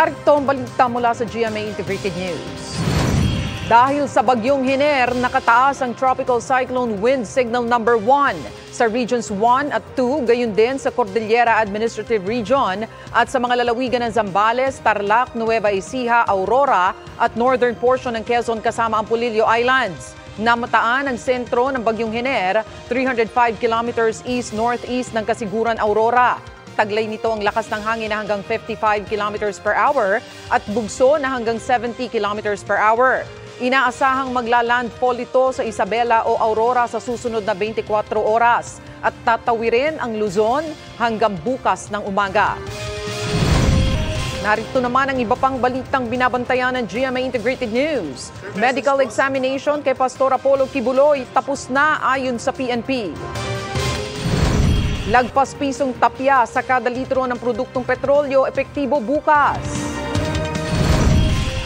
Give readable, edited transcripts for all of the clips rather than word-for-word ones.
Narito ang balita mula sa GMA Integrated News. Dahil sa bagyong Hiner, nakataas ang Tropical Cyclone Wind Signal number 1 sa Regions 1 at 2, gayon din sa Cordillera Administrative Region at sa mga lalawigan ng Zambales, Tarlac, Nueva Ecija, Aurora at northern portion ng Quezon kasama ang Polillo Islands. Namataan ang sentro ng bagyong Hiner, 305 kilometers east-northeast ng Kasiguran, Aurora. Taglay nito ang lakas ng hangin na hanggang 55 kilometers per hour at bugso na hanggang 70 kilometers per hour. Inaasahang maglalandfall ito sa Isabela o Aurora sa susunod na 24 oras at tatawirin ang Luzon hanggang bukas ng umaga. Narito naman ang iba pang balitang binabantayan ng GMA Integrated News. Medical examination kay Pastor Apollo Kibuloy tapos na ayon sa PNP. Lagpas pisong tapya sa kada litro ng produktong petrolyo epektibo bukas.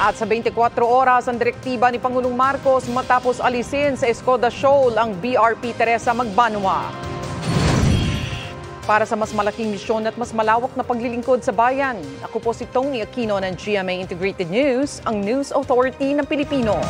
At sa 24 oras ang direktiba ni Pangulong Marcos matapos alisin sa Escoda Shoal ang BRP Teresa Magbanua. Para sa mas malaking misyon at mas malawak na paglilingkod sa bayan, ako po si Tony Aquino ng GMA Integrated News, ang News Authority ng Pilipino.